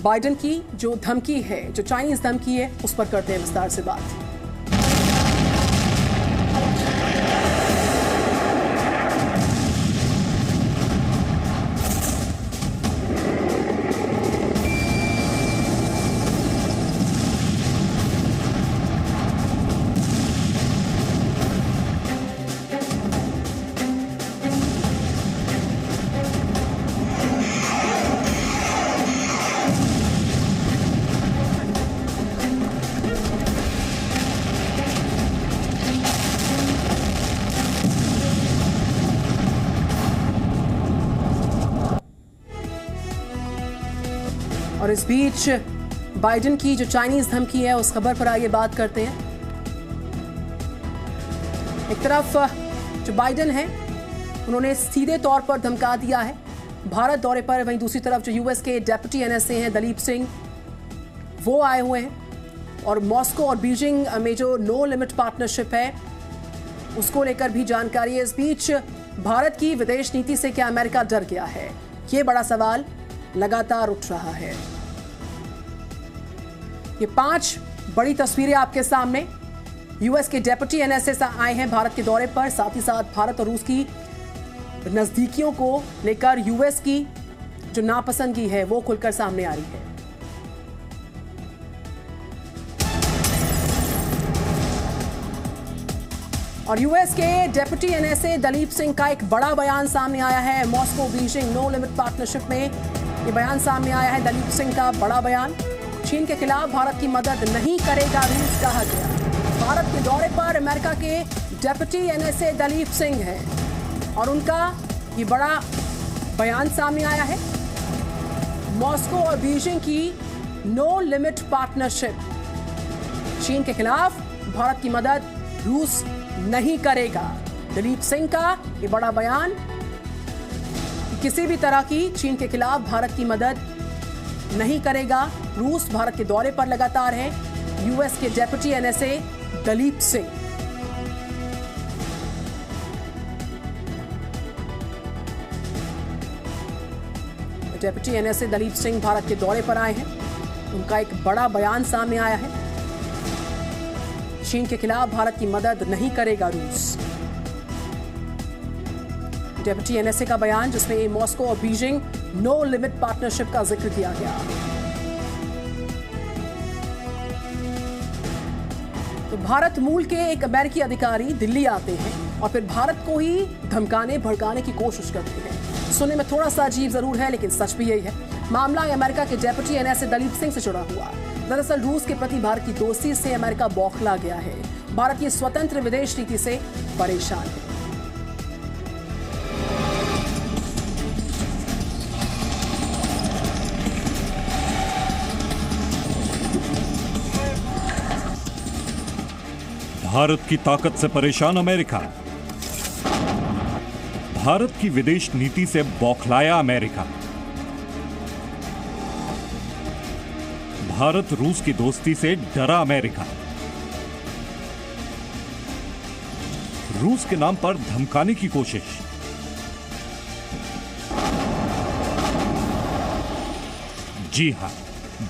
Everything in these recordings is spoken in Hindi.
बाइडेन की जो धमकी है, जो चाइनीज धमकी है, उस पर करते हैं विस्तार से बात। और इस बीच बाइडेन की जो चाइनीज धमकी है उस खबर पर आगे बात करते हैं। एक तरफ जो बाइडेन है उन्होंने सीधे तौर पर धमका दिया है भारत दौरे पर, वहीं दूसरी तरफ जो यूएस के डेप्यूटी एनएसए हैं दलीप सिंह, वो आए हुए हैं और मॉस्को और बीजिंग में जो नो लिमिट पार्टनरशिप है उसको लेकर भी जानकारी है। इस बीच भारत की विदेश नीति से क्या अमेरिका डर गया है, ये बड़ा सवाल लगातार उठ रहा है। ये 5 बड़ी तस्वीरें आपके सामने। यूएस के डेप्यूटी एनएसए आए हैं भारत के दौरे पर, साथ ही साथ भारत और रूस की नजदीकियों को लेकर यूएस की जो नापसंदगी है वो खुलकर सामने आ रही है। और यूएस के डेप्यूटी एनएसए दलीप सिंह का एक बड़ा बयान सामने आया है। Moscow Beijing no limit partnership में ये बयान सामने आया है, दलीप सिंह का बड़ा बयान। चीन के खिलाफ भारत की मदद नहीं करेगा रूस, कहा गया। भारत के दौरे पर अमेरिका के डेप्यूटी एनएसए दलीप सिंह हैं और उनका ये बड़ा बयान सामने आया है। मॉस्को और बीजिंग की नो लिमिट पार्टनरशिप, चीन के खिलाफ भारत की मदद रूस नहीं करेगा। दलीप सिंह का ये बड़ा बयान, किसी भी तरह की चीन के खिलाफ भारत की मदद नहीं करेगा रूस। भारत के दौरे पर लगातार है यूएस के deputy NSA Dalip Singh. Deputy NSA Dalip Singh Bharat के दौरे पर आए हैं, उनका एक बड़ा बयान सामने आया है। चीन के खिलाफ भारत की मदद नहीं करेगा रूस। डेप्यूटी एनएसए का बयान जिसमें मॉस्को और बीजिंग नो लिमिट पार्टनरशिप का जिक्र किया गया। तो भारत मूल के एक अमेरिकी अधिकारी दिल्ली आते हैं और फिर भारत को ही धमकाने भड़काने की कोशिश करते हैं। सुनने में थोड़ा सा अजीब जरूर है लेकिन सच भी यही है। मामला अमेरिका के डेप्यूटी एनएसए दलीप सिंह से जुड़ा हुआ। दरअसल रूस के प्रति भारत की दोस्ती से अमेरिका बौखला गया है। भारत की स्वतंत्र विदेश नीति से परेशान है। भारत की ताकत से परेशान अमेरिका, भारत की विदेश नीति से बौखलाया अमेरिका, भारत रूस की दोस्ती से डरा अमेरिका, रूस के नाम पर धमकाने की कोशिश। जी हां,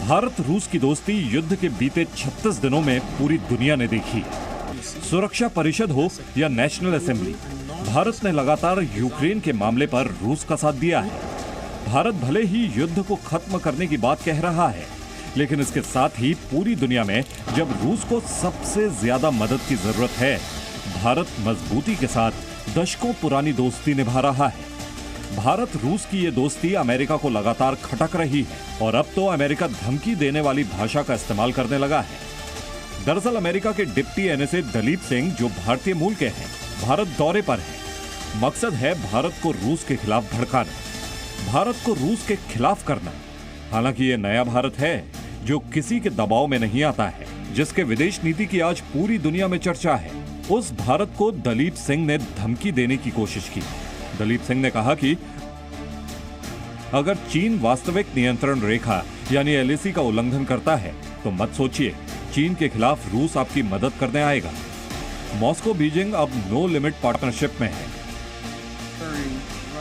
भारत रूस की दोस्ती युद्ध के बीते 36 दिनों में पूरी दुनिया ने देखी। सुरक्षा परिषद हो या नेशनल असेंबली, भारत ने लगातार यूक्रेन के मामले पर रूस का साथ दिया है। भारत भले ही युद्ध को खत्म करने की बात कह रहा है, लेकिन इसके साथ ही पूरी दुनिया में जब रूस को सबसे ज्यादा मदद की जरूरत है, भारत मजबूती के साथ दशकों पुरानी दोस्ती निभा रहा है। भारत रूस की ये दोस्ती अमेरिका को लगातार खटक रही है और अब तो अमेरिका धमकी देने वाली भाषा का इस्तेमाल करने लगा है। दरअसल अमेरिका के डिप्टी एनएसए दलीप सिंह, जो भारतीय मूल के हैं, भारत दौरे पर हैं। मकसद है भारत को रूस के खिलाफ भड़काना, भारत को रूस के खिलाफ करना। हालांकि ये नया भारत है जो किसी के दबाव में नहीं आता है, जिसके विदेश नीति की आज पूरी दुनिया में चर्चा है। उस भारत को दलीप सिंह ने धमकी देने की कोशिश की। दलीप सिंह ने कहा कि अगर चीन वास्तविक नियंत्रण रेखा यानी एलएसी का उल्लंघन करता है तो मत सोचिए, चीन के खिलाफ रूस आपकी मदद करने आएगा। मॉस्को बीजिंग अब नो लिमिट पार्टनरशिप में है।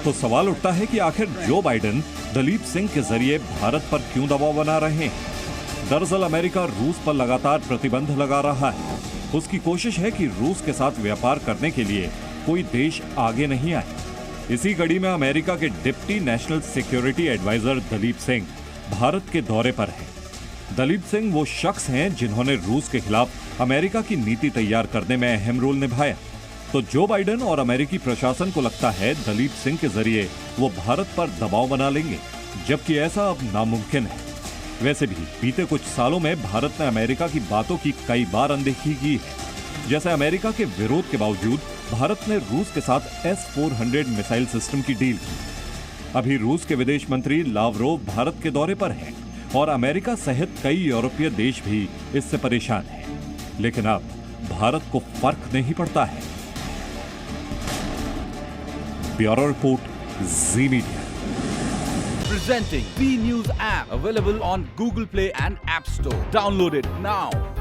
तो सवाल उठता है कि आखिर जो बाइडेन दलीप सिंह के जरिए भारत पर क्यों दबाव बना रहे हैं? दरअसल अमेरिका रूस पर लगातार प्रतिबंध लगा रहा है। उसकी कोशिश है कि रूस के साथ व्यापार करने के लिए कोई देश आगे नहीं आए। इसी कड़ी में अमेरिका के deputy national security adviser Dalip Singh Bharat के दौरे पर हैं। दलीप सिंह वो शख्स हैं जिन्होंने रूस के खिलाफ अमेरिका की नीति तैयार करने में अहम रोल निभाया। तो जो बाइडेन और अमेरिकी प्रशासन को लगता है दलीप सिंह के जरिए वो भारत पर दबाव बना लेंगे, जबकि ऐसा अब नामुमकिन है। वैसे भी बीते कुछ सालों में भारत ने अमेरिका की बातों की कई बार अनदेखी की है। जैसे अमेरिका के विरोध के बावजूद भारत ने रूस के साथ S-400 मिसाइल सिस्टम की डील की। अभी रूस के विदेश मंत्री लावरोव भारत के दौरे पर हैं और अमेरिका सहित कई यूरोपीय देश भी इससे परेशान हैं। लेकिन अब भारत को फर्क नहीं पड़ता है। Bureau report, ji media. Presenting B News app, available on Google Play and App Store. Download it now.